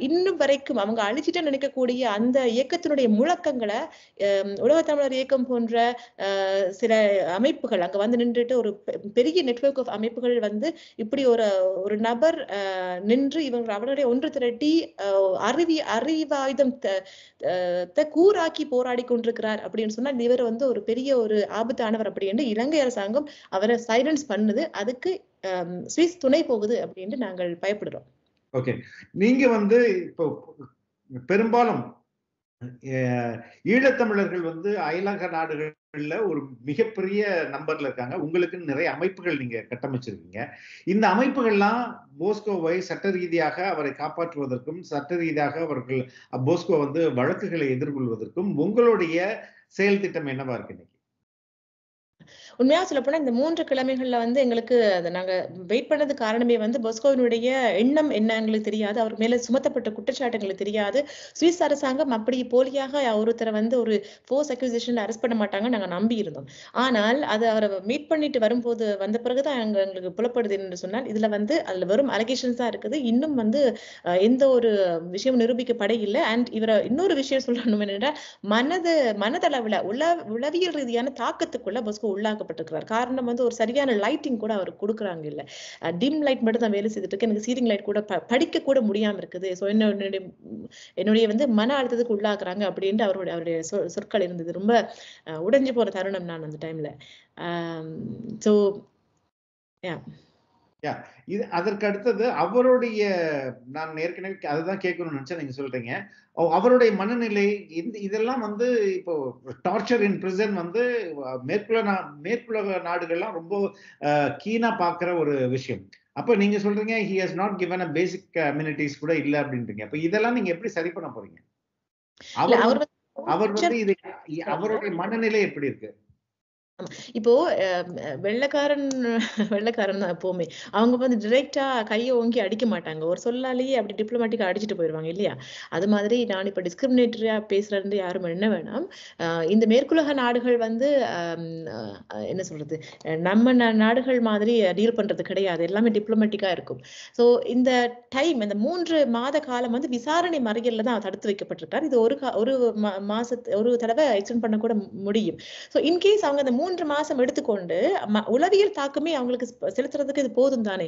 இன்னும் வரைக்கும் அவங்க அழிச்சிட்டு நினைக்கக்கூடிய அந்த இயக்கத்தினுடைய முழக்கங்களை உலக தமிழர் இயக்கம் போன்ற சில அமைப்புகள் அங்க வந்து நின்றுட்டு ஒரு பெரிய நெட்வொர்க் ஆஃப் அமைப்புகள் வந்து இப்படி ஒரு நபர் நின்று இவங்க அவருடைய ஒன்று திரட்டி அறிவாயுதம் கூறாக்கி போராடி கொண்டிருக்கிறார் அப்படின்னு சொன்னா இவர் வந்து ஒரு பெரிய ஒரு ஆபத்தானவர் அப்படின்னு இலங்கை அரசாங்கம் அவரை சைலன்ஸ் பண்ணுது. அதுக்கு சுவிஸ் துணை போகுது அப்படின்னு நாங்கள் பயப்படுறோம். ஓகே, நீங்க வந்து இப்போ பெரும்பாலும் ஈழத்தமிழர்கள் வந்து அயலக நாடுகள்ல ஒரு மிகப்பெரிய நம்பர்ல இருக்காங்க. உங்களுக்கு நிறைய அமைப்புகள் நீங்க கட்டமைச்சிருக்கீங்க. இந்த அமைப்புகள்லாம் போஸ்கோவை சட்ட ரீதியாக அவரை காப்பாற்றுவதற்கும் சட்ட ரீதியாக அவர்கள் போஸ்கோ வந்து வழக்குகளை எதிர்கொள்வதற்கும் உங்களுடைய செயல் திட்டம் என்னவா இருக்கு இன்னைக்கு? உண்மையா சொல்ல போனா இந்த 3 கிழமைகள்ல வந்து எங்களுக்கு அதை நாங்க வெயிட் பண்ணது காரணமே வந்து போஸ்கோவினுடைய எண்ணம் என்ன எங்களுக்கு தெரியாது, அவர் மேல சுமத்தப்பட்ட குற்றச்சாட்டு எங்களுக்கு தெரியாது. சுவிஸ் அரசாங்கம் அப்படி போலியாக ஒருத்தரை வந்து ஒரு ஃபோர்ஸ் அக்யூசேஷன் அரெஸ்ட் பண்ண மாட்டாங்க நாங்க நம்பி இருந்தோம். ஆனால் அது அவரை மீட் பண்ணிட்டு வரும்போது வந்த பிறகுதான் எங்களுக்கு புலப்படுது என்று சொன்னால் இதுல வந்து அதுல வெறும் அலிகேஷன்ஸ் தான் இருக்குது. இன்னும் வந்து எந்த ஒரு விஷயம் நிரூபிக்கப்பட இல்லை. அண்ட் இவரை இன்னொரு விஷயம் சொல்லணும் என்னென்றால் மனதளவுல உளவியல் ரீதியான தாக்கத்துக்குள்ள போஸ்கோ உள்ளாக்கப்பட்டிருக்கிறார். காரணம் வந்து ஒரு சரியான லைட்டிங் கூட அவர் கொடுக்குறாங்க இல்ல, டிம் லைட் மட்டும் தான் வேலை செய்துட்டு இருக்கு. எனக்கு சீலிங் லைட் கூட படிக்க கூட முடியாம இருக்குது. ஸோ என்னுடைய வந்து மன அழுத்தத்துக்கு உள்ளாக்குறாங்க அப்படின்ட்டு அவருடைய சொற்கள் இருந்தது. ரொம்ப உடைஞ்சு போற தருணம் நான் அந்த டைம்ல. ஸோ இது அதற்கு அடுத்தது அவருடைய, நான் ஏற்கனவே அதுதான் கேட்கணும்னு நினைச்சேன், நீங்க சொல்றீங்க அவருடைய மனநிலை இதெல்லாம் வந்து இப்போ டார்ச்சர் இன் பிரிசன் வந்து மேற்குலக நாடுகள்லாம் ரொம்ப கீனா பாக்குற ஒரு விஷயம். அப்ப நீங்க சொல்றீங்க he has not given a basic amenities கூட இல்ல அப்படின்றீங்க. அப்ப இதெல்லாம் நீங்க எப்படி சரி பண்ண போறீங்க? அவர் வந்து இது அவருடைய மனநிலை எப்படி இருக்கு? இப்போ வெள்ளைக்காரன் தான் எப்பவுமே அவங்க வந்து டிரெக்டா கையை ஓங்கி அடிக்க மாட்டாங்க, ஒரு சொல்லாலேயே அப்படி டிப்ளமேட்டிக்கா அடிச்சுட்டு போயிடுவாங்க இல்லையா. அது மாதிரி நான் இப்ப டிஸ்கிரிமினேட்டரியா பேசுறது யாரும் என்ன வேணாம். இந்த மேற்குலக நாடுகள் வந்து என்ன சொல்றது, நம்ம நாடுகள் மாதிரி டீல் பண்றது கிடையாது, எல்லாமே டிப்ளமேட்டிக்கா இருக்கும். ஸோ இந்த டைம் இந்த 3 மாத காலம் வந்து விசாரணை மறியல்ல தான் தடுத்து வைக்கப்பட்டிருக்காரு. இது ஒரு ஒரு தடவை எக்ஸ்டெண்ட் பண்ண கூட முடியும். ஸோ இன்கேஸ் அவங்க அந்த 3 மாசம் எடுத்துக்கொண்டு உளவியல் தாக்கமே அவங்களுக்கு செலுத்துறதுக்கு இது போதும் தானே.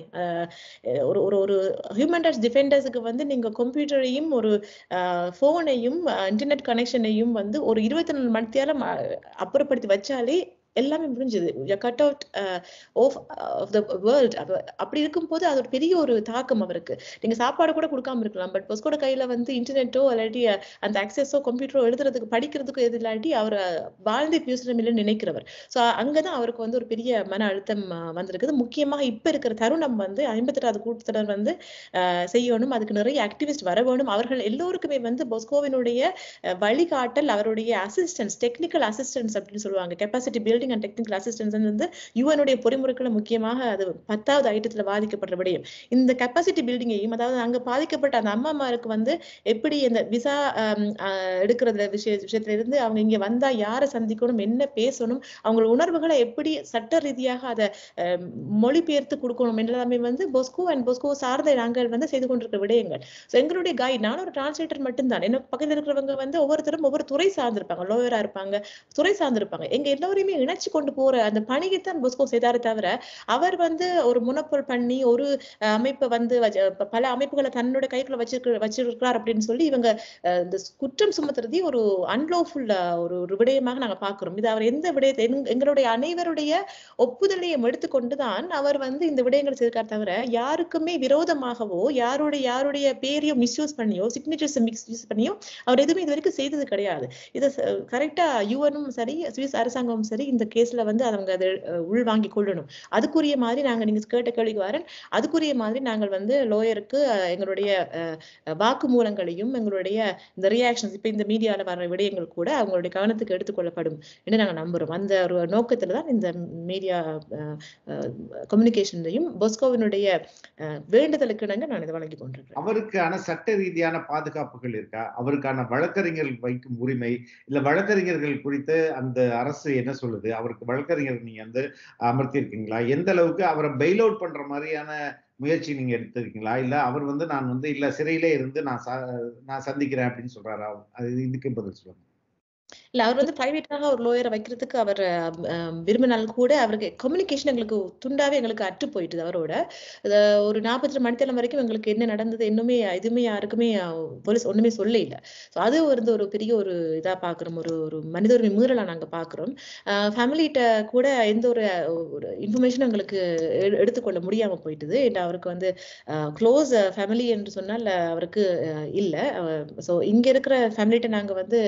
ஒரு ஹியூமன் ரைட்ஸ் டிஃபெண்டர்ஸுக்கு வந்து நீங்க கம்ப்யூட்டரையும் ஒரு போனையும் இன்டர்நெட் கனெக்ஷனையும் வந்து ஒரு 24 மணி நேரம் அப்புறப்படுத்தி வச்சாலே எல்லாமே முடிஞ்சது. Cut out of the world. அப்படி இருக்கும்போது அது ஒரு பெரிய ஒரு தாக்கம் அவருக்கு. நீங்க சாப்பாடு கூட கொடுக்காம இருக்கலாம், பட் போஸ்கோட கையில வந்து இன்டர்நெட்டோ இல்லாட்டி அந்த ஆக்சஸோ கம்ப்யூட்டரோ எழுதுறதுக்கு படிக்கிறதுக்கு எது இல்லாட்டி அவர் வாழ்ந்து பியூசரமில்ல நினைக்கிறவர். ஸோ அங்கதான் அவருக்கு வந்து ஒரு பெரிய மன அழுத்தம் வந்திருக்குது. முக்கியமாக இப்ப இருக்கிற தருணம் வந்து 58வது கூட்டத்தொடர் வந்து செய்யணும், அதுக்கு நிறைய ஆக்டிவிஸ்ட் வர வேணும். அவர்கள் எல்லோருக்குமே வந்து போஸ்கோவினுடைய வழிகாட்டல், அவருடைய அசிஸ்டன்ஸ், டெக்னிக்கல் அசிஸ்டன்ஸ் அப்படின்னு சொல்லுவாங்க, capacity building and technical assistance வந்து யுஎனுடைய பொறிமுறைகளை முக்கியமாக அது 10வது ஐட்டத்துல பாதிக்கப்படுற விடயம். இந்த கெப்பாசிட்டி பில்டிங்கையும், அதாவது அங்க பாதிக்கப்பட்ட அந்த அம்மாமாருக்கு வந்து எப்படி இந்த விசா எடுக்கிறதுல விஷயத்துல இருந்து அவங்க இங்க வந்தா யாரை சந்திக்கணும், என்ன பேசணும், அவங்களோட உணர்வுகளை எப்படி சட்ட ரீதியாக அதை மொழிபெயர்த்து கொடுக்கணும் எல்லாமே வந்து போஸ்கோ அண்ட் போஸ்கோ சார்ந்த நாங்கள் வந்து செய்து கொண்டிருக்கிற விடயங்கள். ஸோ எங்களுடைய கைட், நான் ஒரு டிரான்ஸ்லேட்டர் மட்டும்தான். என்ன பக்கத்தில் இருக்கிறவங்க வந்து ஒவ்வொருத்தரும் ஒவ்வொரு துறை சார்ந்திருப்பாங்க, லோயரா இருப்பாங்க, துறை சார்ந்திருப்பாங்க. எங்க எல்லாரையுமே இணைச்சு கொண்டு போற அந்த பணியைத்தான் போஸ்கோ செய்தாரே தவிர அவர் வந்து ஒரு முனப்பொருள் பண்ணி ஒரு அமைப்பை வந்து பல அமைப்புகளை தன்னோட கைக்குள்ள வச்சிருக்கிறார் அப்படின்னு சொல்லி இவங்க இந்த குற்றம் சுமத்துறதே ஒரு அன்லோஃபுல் ஒரு விடயமாக நாங்க பாக்குறோம். இது அவர் எந்த விடயத்தை எங்களுடைய அனைவருடைய ஒப்புதலையும் எடுத்துக்கொண்டுதான் அவர் வந்து இந்த விடயங்கள் செய்திருக்கார் தவிர யாருக்குமே விரோதமாகவோ யாருடைய பேரையும் மிஸ்யூஸ் பண்ணியோ சிக்னேச்சர்ஸ் மிஸ்யூஸ் பண்ணியோ அவர் எதுவுமே இது வரைக்கும் செய்தது கிடையாது. இதை கரெக்டா யுஎனும் சரி சுவிஸ் அரசாங்கமும் சரி இந்த கேஸ்ல வந்து அவங்க அதை உள்வாங்கி கொள்ளணும். அதுக்குரிய மாதிரி நாங்க நீங்க கேட்ட கேள்விக்கு வரேன், அதுக்குரிய மாதிரி நாங்கள் வந்து லோயருக்கு எங்களுடைய வாக்குமூலங்களையும் எங்களுடைய இந்த ரியாக்ஷன்ஸ் இப்ப இந்த மீடியால வர்ற விடயங்கள் கூட அவங்களுடைய கவனத்துக்கு எடுத்துக்கொள்ளப்படும் என்று நாங்க நம்புறோம். அந்த ஒரு நோக்கத்துலதான் இந்த மீடியா கம்யூனிகேஷன்லையும் போஸ்கோவினுடைய வேண்டுதலுக்கு இணங்க நான் இதை வழங்கி கொண்டிருக்கேன். அவருக்கான சட்ட ரீதியான பாதுகாப்புகள் இருக்கா? அவருக்கான வழக்கறிஞர்கள் வைக்கும் உரிமை இல்ல வழக்கறிஞர்கள் குறித்து அந்த அரசு என்ன சொல்லுது? நடந்தது? அவருக்கு வழக்கறிஞர் நீங்க வந்து அமர்த்தியிருக்கீங்களா? எந்த அளவுக்கு அவரை பெயில் அவுட் பண்ற மாதிரியான முயற்சி நீங்க எடுத்திருக்கீங்களா? இல்ல அவர் வந்து நான் வந்து இல்ல சிறையிலே இருந்து நான் சந்திக்கிறேன் அப்படின்னு சொல்றாரா? அது இதுக்கு பதில் சொல்லுங்க. இல்ல அவர் வந்து பிரைவேட்டாக ஒரு லாயரை வைக்கிறதுக்கு அவர் விரும்பினால் கூட அவருக்கு கம்யூனிகேஷன் எங்களுக்கு துண்டாவே எங்களுக்கு அற்று போயிட்டுது அவரோட. ஒரு 42 மணித்தேலம் வரைக்கும் எங்களுக்கு என்ன நடந்தது இன்னுமே எதுவுமே யாருக்குமே போலீஸ் ஒண்ணுமே சொல்ல இல்ல. ஸோ அது வந்து ஒரு பெரிய ஒரு இதா பார்க்குறோம். ஒரு ஒரு மனித உரிமை மீறலா நாங்க பார்க்குறோம். ஃபேமிலிட்ட கூட எந்த ஒரு ஒரு இன்ஃபர்மேஷனும் எங்களுக்கு எடுத்துக்கொள்ள முடியாம போயிட்டுது. அவருக்கு வந்து க்ளோஸ் ஃபேமிலி என்று சொன்னால் அவருக்கு இல்ல. ஸோ இங்க இருக்கிற ஃபேமிலிட்ட நாங்க வந்து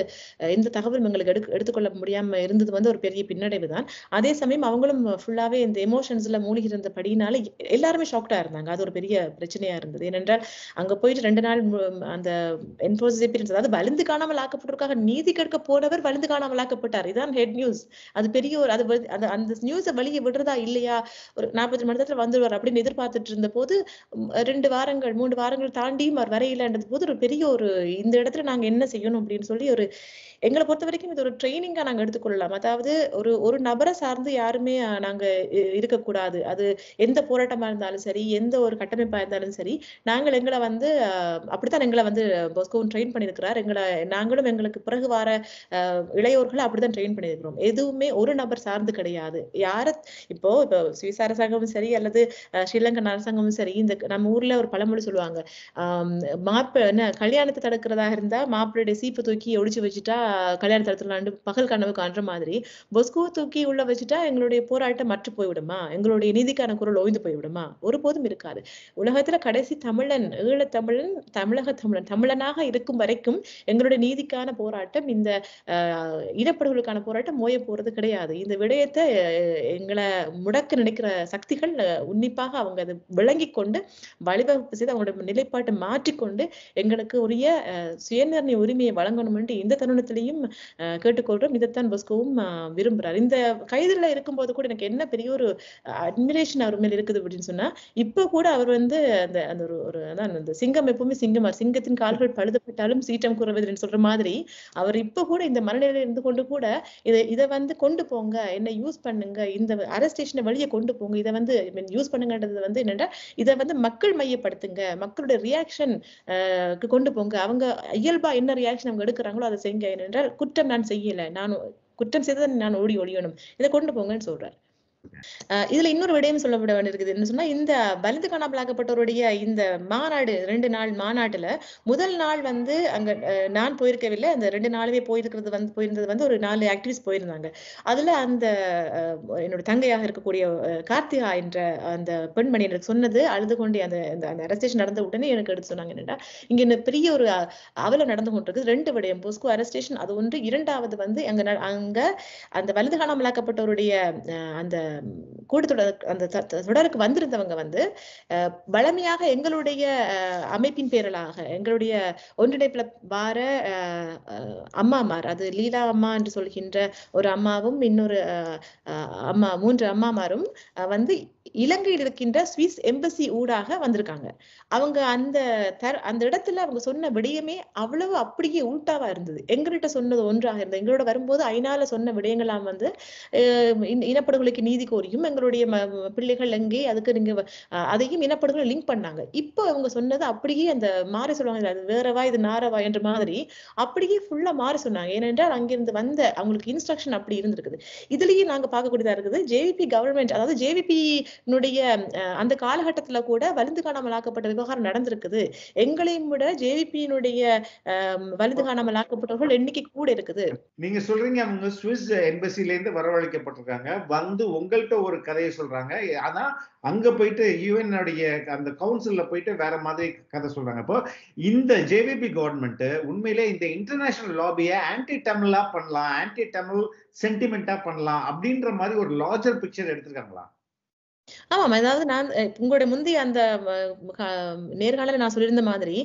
எந்த தகவலும் எங்களுக்கு எடுத்துக்கொள்ள முடியாம இருந்தது வந்து ஒரு பெரிய பின்னடைவு தான். அதே சமயம் அவங்களும் ஃபுல்லாவே இந்த எமோஷன்ஸ்ல மூழ்கி இருந்தபடினால எல்லாருமே ஷாக்டா இருந்தாங்க. அது ஒரு பெரிய பிரச்சனையா இருந்தது. ஏனென்றால் அங்க போயிட்டு 2 நாள் அந்த என்ஃபோர்ஸ் எக்ஸ்பீரியன்ஸ் அதாவது வலிந்து காணாமல் ஆக்கப்பட்டிருக்காக நீதி கேட்க போனவர் வலிந்து காணாமல் ஆக்கப்பட்டார். இதான் ஹெட் நியூஸ். அது பெரிய ஒரு அது அந்த நியூஸை வெளியே விடுறதா இல்லையா ஒரு 40 மணி நேரத்துல வந்துருவார் அப்படின்னு எதிர்பார்த்துட்டு இருந்த போது 2 வாரங்கள் 3 வாரங்கள் தாண்டியும் அவர் வரையிலன்றது போது ஒரு பெரிய ஒரு இந்த இடத்துல நாங்க என்ன செய்யணும் அப்படின்னு சொல்லி ஒரு எங்களை பொறுத்த வரைக்கும் இது ஒரு ட்ரைனிங்கா நாங்க எடுத்துக்கொள்ளலாம். அதாவது ஒரு நபரை சார்ந்து யாருமே நாங்க இருக்கக்கூடாது. அது எந்த போராட்டமா இருந்தாலும் சரி, எந்த ஒரு கட்டமைப்பா இருந்தாலும் சரி, நாங்கள் எங்களை வந்து அப்படித்தான் எங்களை வந்து பொஸ்கோவும் ட்ரெயின் பண்ணியிருக்கிறார். நாங்களும் எங்களுக்கு பிறகு வர இளையோர்களை அப்படித்தான் ட்ரெயின் பண்ணியிருக்கிறோம். எதுவுமே ஒரு நபர் சார்ந்து கிடையாது. இப்போ சுவிஸ் அரசாங்கமும் சரி அல்லது ஸ்ரீலங்கன் அரசாங்கமும் சரி, இந்த நம்ம ஊர்ல ஒரு பழமொழி சொல்லுவாங்க. என்ன கல்யாணத்தை தடுக்கிறதா இருந்தா மாப்பிள்ளையுடைய சீப்பை தூக்கி ஒழிச்சு வச்சுட்டா கல்யாண தடுத்துலாண்டு பகல் கனவு காண்ற மாதிரி பொஸ்கோ தூக்கி உள்ள வச்சுட்டா எங்களுடைய போராட்டம் மற்று போய்விடுமா? எங்களுடைய நீதிக்கான குரல் ஓய்ந்து போய்விடுமா? ஒருபோதும் இருக்காது. உலகத்துல கடைசி தமிழன், ஈழத்தமிழன், தமிழக தமிழன், தமிழனாக இருக்கும் வரைக்கும் எங்களுடைய நீதிக்கான போராட்டம் இந்த இனப்படுகொலைக்கான போராட்டம் ஓய போறது கிடையாது. இந்த விடயத்தை எங்களை முடக்க நினைக்கிற சக்திகள் உன்னிப்பாக அவங்க அதை விளங்கி கொண்டு வழிவகுப்பு செய்து அவங்களோட நிலைப்பாட்டை மாற்றிக்கொண்டு எங்களுக்கு உரிய சுயநிர்ணய உரிமையை வழங்கணும் என்று இந்த தருணத்திலையும் கேட்டுக்கொள்றோம். இதைத்தான் பொஸ்கோவும் விரும்புறாரு. இந்த கைதுல இருக்கும்போது கூட எனக்கு என்ன பெரிய ஒரு அட்மிரேஷன் அவர் மேல இருக்குது அப்படின்னு சொன்னா, இப்ப கூட அவர் வந்து அந்த அந்த ஒரு அதான் அந்த சிங்கம் எப்பவுமே சிங்கமா சிங்கத்தின் கால்கள் பழுதுபட்டாலும் சீற்றம் கூறுவதுன்னு சொல்ற மாதிரி அவர் இப்ப கூட இந்த மனநிலையில இருந்து கொண்டு கூட இதை வந்து கொண்டு போங்க, என்ன யூஸ் பண்ணுங்க, இந்த அரஸ்டேஷனை வழியை கொண்டு போங்க, இதை வந்து யூஸ் பண்ணுங்கன்றது வந்து என்னன்னா இதை வந்து மக்கள் மையப்படுத்துங்க, மக்களுடைய ரியாக்ஷன் கொண்டு போங்க, அவங்க இயல்பா என்ன ரியாக்ஷன் அவங்க எடுக்கிறாங்களோ அதை செய்யுங்க. ஏனென்றால் குற்றம் நான் செய்யல, நான் குற்றம் செய்ததை நான் ஒழியணும், இதை கொண்டு போங்கன்னு சொல்றாரு. இதுல இன்னொரு விடயம் சொல்லப்பட வேண்டியிருக்குது என்ன சொன்னா, இந்த வலிந்து காணாமல் ஆக்கப்பட்டவருடைய இந்த மாநாடு 2 நாள் மாநாட்டுல முதல் நாள் வந்து அங்க நான் போயிருக்கவில்லை. அந்த 2 நாளுமே போயிருந்தது வந்து ஒரு 4 ஆக்டிவிஸ்ட் போயிருந்தாங்க. அதுல அந்த என்னோட தங்கையாக இருக்கக்கூடிய கார்த்திகா என்ற அந்த பெண்மணி எனக்கு சொன்னது, அழுது கொண்டே அந்த அந்த அரஸ்டேஷன் நடந்த உடனே எனக்கு எடுத்து சொன்னாங்க என்னடா இங்க பெரிய ஒரு அவலம் நடந்து கொண்டிருக்கு. 2 விடயம், போஸ்கோ அரஸ்டேஷன் அது ஒன்று, இரண்டாவது வந்து அங்க அந்த வலிந்து காணாமல் ஆக்கப்பட்டவருடைய அந்த கூட்டத்தொடர் அந்த தொடருக்கு வந்திருந்தவங்க வந்து வளமையாக எங்களுடைய அமைப்பின் பேரலாக எங்களுடைய ஒன்றிணைப்புல வார அம்மாமார், அது லீலா அம்மா என்று சொல்கின்ற ஒரு அம்மாவும் இன்னொரு அம்மா 3 அம்மாமாரும் வந்து இலங்கையில் இருக்கின்ற சுவிஸ் எம்பசி ஊடாக வந்திருக்காங்க. அவங்க அந்த இடத்துல அவங்க சொன்ன விடயமே அவ்வளவு அப்படியே உள்டாவா இருந்தது. எங்கள்கிட்ட சொன்னது ஒன்றாக இருந்தது. எங்களோட வரும்போது ஐநால சொன்ன விடயங்களாம் வந்து இனப்படுகொலைக்கு நீதி கோரியும் எங்களுடைய பிள்ளைகள் எங்கே அதுக்கு நீங்க அதையும் இனப்படுகொலை லிங்க் பண்ணாங்க. இப்போ அவங்க சொன்னது அப்படியே அந்த மாறி சொல்லுவாங்க, அது வேறவா இது நாரவா என்ற மாதிரி அப்படியே ஃபுல்லா மாறி சொன்னாங்க. ஏனென்றால் அங்கிருந்து வந்த அவங்களுக்கு இன்ஸ்ட்ரக்ஷன் அப்படி இருந்திருக்குது. இதுலயே நாங்க பார்க்கக்கூடியதா இருக்குது, ஜேவிபி கவர்மெண்ட், அதாவது ஜேவிபி அந்த காலகட்டத்துல கூட வலிந்து காணாமல் ஆக்கப்பட்ட விவகாரம் நடந்திருக்குது. எங்களையும் விட ஜேவிபியினுடைய வலிந்து காணாமல் ஆக்கப்பட்டவர்கள் எண்ணிக்கை கூட இருக்குது. நீங்க சொல்றீங்க அவங்க சுவிஸ் எம்பசில இருந்து வரவழைக்கப்பட்டிருக்காங்க, வந்து உங்கள்கிட்ட ஒரு கதையை சொல்றாங்க. ஆனா அங்க போயிட்டு யுஎன் அந்த கவுன்சில்ல போயிட்டு வேற மாதிரி கதை சொல்றாங்க. அப்போ இந்த ஜேவிபி கவர்மெண்ட் உண்மையிலே இந்த இன்டர்நேஷனல் லாபியை ஆன்டி தமிழா பண்ணலாம், ஆன்டி தமிழ் சென்டிமெண்டா பண்ணலாம் அப்படின்ற மாதிரி ஒரு லார்ஜர் பிக்சர் எடுத்திருக்காங்களா? ஆமாம். அதாவது நான் உங்களுடைய முந்தைய அந்த நேர்காணல்ல நான் சொல்லியிருந்த மாதிரி,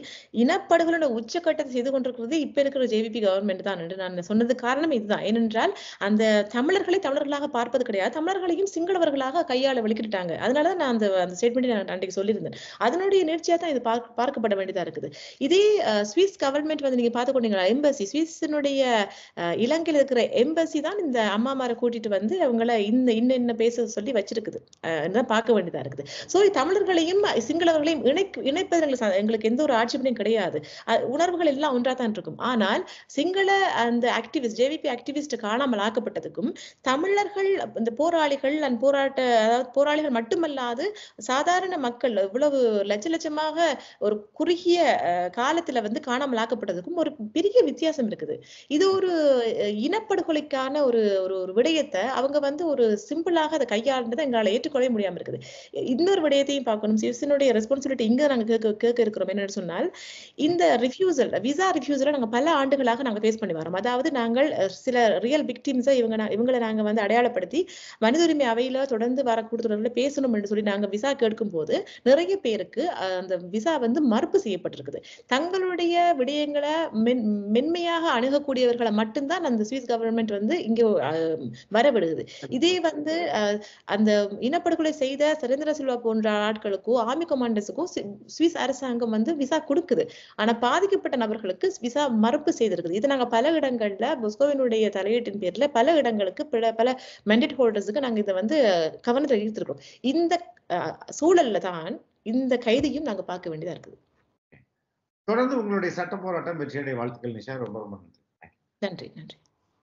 இனப்படுகொலையோட உச்சக்கட்டத்தை செய்து கொண்டிருக்கிறது இப்ப இருக்கிற ஜேவிபி கவர்ன்மெண்ட் தான் என்று நான் சொன்னதுக்கு காரணம் இதுதான். ஏனென்றால், அந்த தமிழர்களை தமிழர்களாக பார்ப்பது கிடையாது. தமிழர்களையும் சிங்களவர்களாக கையாள வலிக்கிட்டுட்டாங்க. அதனால தான் நான் அந்த அந்த ஸ்டேட்மெண்ட்டை நான் அன்றைக்கு சொல்லியிருந்தேன். அதனுடைய நீட்சியா தான் இது பார்க்கப்பட வேண்டியதா இருக்குது. இதே ஸ்விஸ் கவர்ன்மெண்ட் வந்து நீங்க பார்த்து கொண்டீங்களா? எம்பசி ஸ்விஸ்னுடைய இலங்கையில இருக்கிற எம்பசி தான் இந்த அம்மாமாரை கூட்டிட்டு வந்து அவங்கள இன்ன பேச சொல்லி வச்சிருக்குது. பார்க்க வேண்டியதா இருக்குது. சோ தமிழர்களையும் சிங்களவர்களையும் இணைப்பதில் எங்களுக்கு எந்த ஒரு ஆட்சேபனையும் கிடையாது. உணர்வுகள் எல்லாம் ஒன்றா தான் இருக்கும். ஆனால் சிங்கள அந்த ஆக்டிவிஸ்ட் ஜேவிபி ஆக்டிவிஸ்ட் காணாமல் ஆக்கப்பட்டதுக்கும் தமிழர்கள் இந்த போராளிகள் அதாவது போராளிகள் மட்டுமல்லாது சாதாரண மக்கள் இவ்வளவு லட்சமாக ஒரு குறுகிய காலத்துல வந்து காணாமல் ஆக்கப்பட்டதுக்கும் ஒரு பெரிய வித்தியாசம் இருக்குது. இது ஒரு இனப்படுகொலைக்கான ஒரு ஒரு விடயத்தை அவங்க வந்து ஒரு சிம்பிளாக அதை கையாளுறதை எங்களால் ஏற்றுக்கொள்ள முடியாம இருக்குது. இன்னொரு விடயத்தையும் பார்க்கணும். சிவசனுடைய ரெஸ்பான்சிபிலிட்டி இங்க நாங்க கேட்க இருக்கிறோம் என்னன்னு சொன்னால், இந்த விசா ரிஃப்யூசலை நாங்க பல ஆண்டுகளாக நாங்க ஃபேஸ் பண்ணி வரோம். அதாவது நாங்கள் சில ரியல் விக்டிம்ஸை இவங்களை நாங்க வந்து அடையாளப்படுத்தி மனித உரிமை அவையில தொடர்ந்து வர கூட்டத்தொடர்ல பேசணும் என்று சொல்லி நாங்க விசா கேட்கும் போது நிறைய பேருக்கு அந்த விசா வந்து மறுப்பு செய்யப்பட்டிருக்குது. தங்களுடைய விடயங்களை மென்மையாக அணுகக்கூடியவர்களை மட்டும்தான் அந்த சுவிஸ் கவர்மெண்ட் வந்து இங்க வரவிடுது. இதே வந்து அந்த இனப்படுகொலை செய்த சரேந்திர சில்வா போன்ற ஆட்களுக்கோ ஆர்மி கமாண்டர்ஸுக்கோ சுவிஸ் அரசாங்கம் வந்து விசா கொடுக்குது. ஆனா பாதிக்கப்பட்ட நபர்களுக்கு விசா மறுப்பு செய்திருக்குது. இது நாங்க பல இடங்கள்ல பொஸ்கோவினுடைய தலையீட்டின் பேர்ல பல இடங்களுக்கு பல மெண்டேட் ஹோல்டர்ஸுக்கு நாங்க இதை வந்து கவனத்தில் ஈர்த்திருக்கோம். இந்த சூழல்ல தான் இந்த கைதியும் நாங்க பார்க்க வேண்டியதா இருக்குது. தொடர்ந்து உங்களுடைய சட்ட போராட்டம் வெற்றியடைய வாழ்த்துக்கள் நிஷா. ரொம்ப ரொம்ப நன்றி. நன்றி.